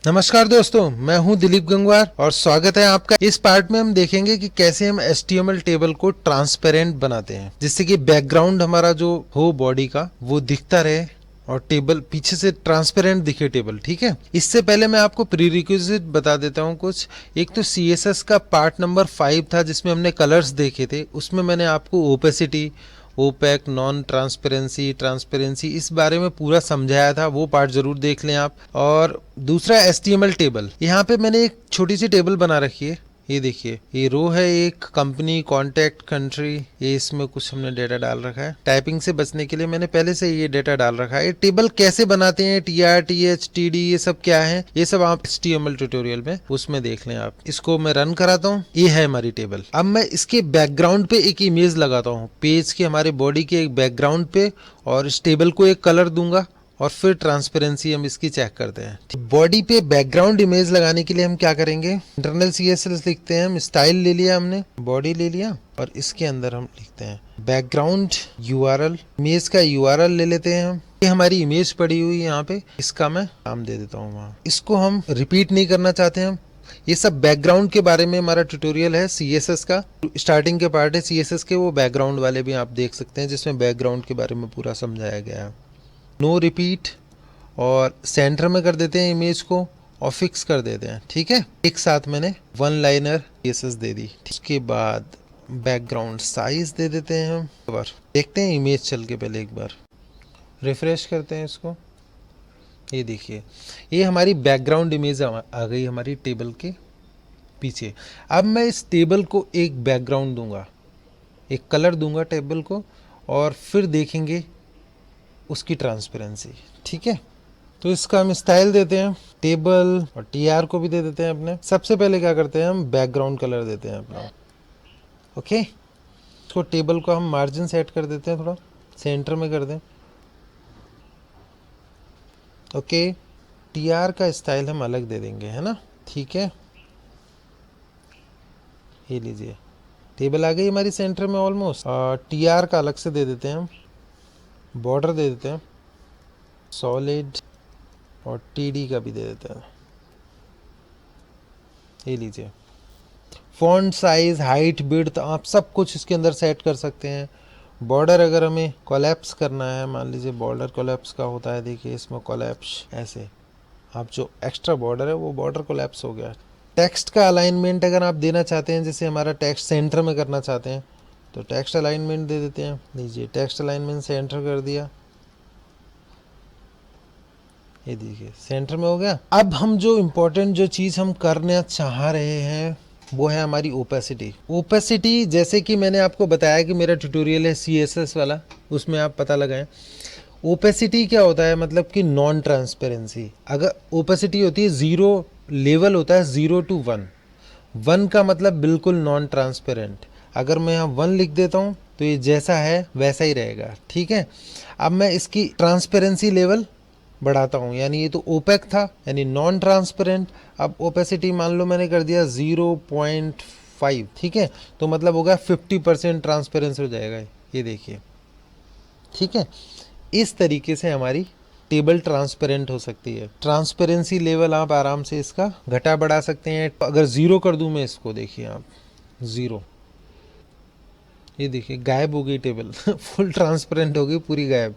नमस्कार दोस्तों, मैं हूं दिलीप गंगवार और स्वागत है आपका। इस पार्ट में हम देखेंगे कि कैसे हम HTML टेबल को ट्रांसपेरेंट बनाते हैं, जिससे कि बैकग्राउंड हमारा जो हो बॉडी का वो दिखता रहे और टेबल पीछे से ट्रांसपेरेंट दिखे टेबल। ठीक है, इससे पहले मैं आपको प्री रिक्विजिट बता देता हूं कुछ। एक तो CSS का पार्ट नंबर 5 था जिसमें हमने कलर्स देखे थे। उसमें मैंने आपको opacity, opaque, non transparency, transparency इस बारे में पूरा समझाया था। वो पार्ट जरूर देख लें आप। और दूसरा HTML टेबल, यहाँ पे मैंने एक छोटी सी टेबल बना रखी है। ये देखिए, ये रो है, एक कंपनी, कॉन्टैक्ट, कंट्री, ये इसमें कुछ हमने डेटा डाल रखा है। टाइपिंग से बचने के लिए मैंने पहले से ये डेटा डाल रखा है। ये टेबल कैसे बनाते हैं, TR, TH, TD ये सब क्या है, ये सब आप HTML ट्यूटोरियल में उसमें देख लें आप। इसको मैं रन कराता हूँ। ये है हमारी टेबल। अब मैं इसके बैकग्राउंड पे एक इमेज लगाता हूँ, पेज के हमारे बॉडी के एक बैकग्राउंड पे, और इस टेबल को एक कलर दूंगा और फिर ट्रांसपेरेंसी हम इसकी चेक करते हैं। बॉडी पे बैकग्राउंड इमेज लगाने के लिए हम क्या करेंगे, इंटरनल CSS लिखते हैं हम, स्टाइल ले लिया हमने, बॉडी ले लिया, और इसके अंदर हम लिखते हैं बैकग्राउंड URL, इमेज का URL ले लेते हैं हम। ये हमारी इमेज पड़ी हुई है यहाँ पे, इसका मैं नाम दे देता हूँ वहाँ। इसको हम रिपीट नहीं करना चाहते हम। ये सब बैकग्राउंड के बारे में हमारा ट्यूटोरियल है CSS का, स्टार्टिंग के पार्ट है CSS के, वो बैकग्राउंड वाले भी आप देख सकते हैं जिसमें बैकग्राउंड के बारे में पूरा समझाया गया है। नो रिपीट, और सेंटर में कर देते हैं इमेज को और फिक्स कर देते हैं। ठीक है, एक साथ मैंने वन लाइनर CSS दे दी। उसके बाद बैकग्राउंड साइज दे देते हैं हम। एक बार देखते हैं इमेज चल के, पहले एक बार रिफ्रेश करते हैं इसको। ये देखिए, ये हमारी बैकग्राउंड इमेज आ गई हमारी टेबल के पीछे। अब मैं इस टेबल को एक बैकग्राउंड दूंगा, एक कलर दूंगा टेबल को, और फिर देखेंगे उसकी ट्रांसपेरेंसी। ठीक है, तो इसका हम स्टाइल देते हैं टेबल, और TR को भी दे देते हैं अपने। सबसे पहले क्या करते हैं, हम बैकग्राउंड कलर देते हैं अपना। ओके, इसको टेबल को हम मार्जिन सेट कर देते हैं, थोड़ा सेंटर में कर दें। ओके, TR का स्टाइल हम अलग दे देंगे, है ना। ठीक है, ये लीजिए, टेबल आ गई हमारी सेंटर में ऑलमोस्ट। TR का अलग से दे देते हैं हम, बॉर्डर दे देते हैं सॉलिड, और TD का भी दे देते हैं। ये लीजिए, फॉन्ट साइज, हाइट, विड्थ आप सब कुछ इसके अंदर सेट कर सकते हैं। बॉर्डर अगर हमें कोलैप्स करना है, मान लीजिए बॉर्डर कोलैप्स का होता है, देखिए इसमें कोलैप्स ऐसे, आप जो एक्स्ट्रा बॉर्डर है वो बॉर्डर कोलैप्स हो गया। टेक्स्ट का अलाइनमेंट अगर आप देना चाहते हैं, जैसे हमारा टेक्स्ट सेंटर में करना चाहते हैं, तो टेक्स्ट अलाइनमेंट दे देते हैं। लीजिए, टेक्स्ट अलाइनमेंट सेंटर कर दिया, ये देखिए सेंटर में हो गया। अब हम जो इम्पोर्टेंट जो चीज़ हम करना चाह रहे हैं वो है हमारी ओपेसिटी। ओपेसिटी, जैसे कि मैंने आपको बताया कि मेरा ट्यूटोरियल है CSS वाला, उसमें आप पता लगाएं। ओपेसिटी क्या होता है, मतलब कि नॉन ट्रांसपेरेंसी। अगर ओपेसिटी होती है, जीरो लेवल होता है 0 to 1। 1 का मतलब बिल्कुल नॉन ट्रांसपेरेंट। अगर मैं यहाँ 1 लिख देता हूँ तो ये जैसा है वैसा ही रहेगा। ठीक है, अब मैं इसकी ट्रांसपेरेंसी लेवल बढ़ाता हूँ, यानी ये तो ओपेक था, यानी नॉन ट्रांसपेरेंट। अब ओपेसिटी मान लो मैंने कर दिया 0.5। ठीक है, तो मतलब होगा 50% ट्रांसपेरेंस हो जाएगा, ये देखिए। ठीक है, इस तरीके से हमारी टेबल ट्रांसपेरेंट हो सकती है। ट्रांसपेरेंसी लेवल आप आराम से इसका घटा बढ़ा सकते हैं। अगर 0 कर दूं मैं इसको, देखिए आप 0, ये देखिए गायब हो गई टेबल फुल ट्रांसपेरेंट हो गई, पूरी गायब।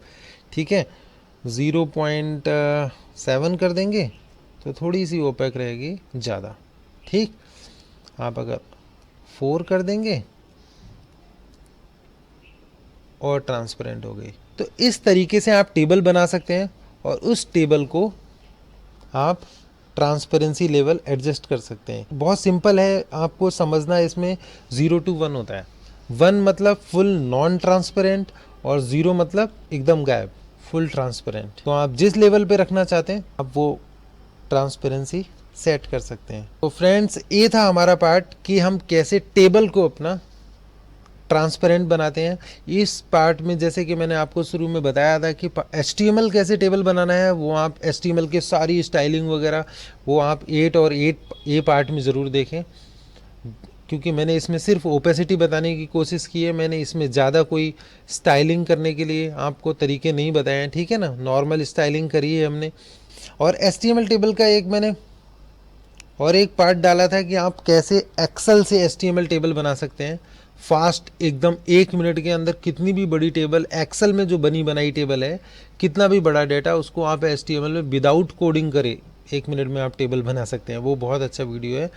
ठीक है, 0.7 कर देंगे तो थोड़ी सी ओपेक रहेगी ज़्यादा। ठीक, आप अगर 4 कर देंगे और ट्रांसपेरेंट हो गई। तो इस तरीके से आप टेबल बना सकते हैं, और उस टेबल को आप ट्रांसपेरेंसी लेवल एडजस्ट कर सकते हैं। बहुत सिंपल है, आपको समझना है। इसमें 0 to 1 होता है। 1 मतलब फुल नॉन ट्रांसपेरेंट, और 0 मतलब एकदम गायब, फुल ट्रांसपेरेंट। तो आप जिस लेवल पे रखना चाहते हैं आप वो ट्रांसपेरेंसी सेट कर सकते हैं। तो फ्रेंड्स, ये था हमारा पार्ट कि हम कैसे टेबल को अपना ट्रांसपेरेंट बनाते हैं। इस पार्ट में जैसे कि मैंने आपको शुरू में बताया था कि HTML कैसे टेबल बनाना है, वो आप HTML के सारी स्टाइलिंग वगैरह वो आप 8 और 8A पार्ट में ज़रूर देखें, क्योंकि मैंने इसमें सिर्फ ओपेसिटी बताने की कोशिश की है। मैंने इसमें ज़्यादा कोई स्टाइलिंग करने के लिए आपको तरीके नहीं बताए हैं। ठीक है ना, नॉर्मल स्टाइलिंग करी है हमने। और HTML टेबल का एक मैंने और एक पार्ट डाला था कि आप कैसे एक्सेल से HTML टेबल बना सकते हैं फास्ट, एकदम 1 मिनट के अंदर कितनी भी बड़ी टेबल, एक्सेल में जो बनी बनाई टेबल है, कितना भी बड़ा डेटा उसको आप HTML में विदाउट कोडिंग करे 1 मिनट में आप टेबल बना सकते हैं। वो बहुत अच्छा वीडियो है,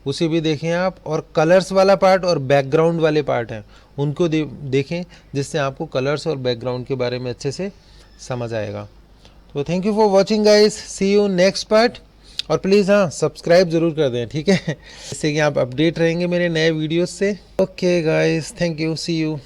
उसे भी देखें आप। और कलर्स वाला पार्ट और बैकग्राउंड वाले पार्ट हैं उनको देखें, जिससे आपको कलर्स और बैकग्राउंड के बारे में अच्छे से समझ आएगा। तो thank you for watching guys, see you next part. और प्लीज़ हाँ, सब्सक्राइब ज़रूर कर दें, ठीक है, जिससे कि आप अपडेट रहेंगे मेरे नए वीडियोस से। Okay guys, thank you, see you.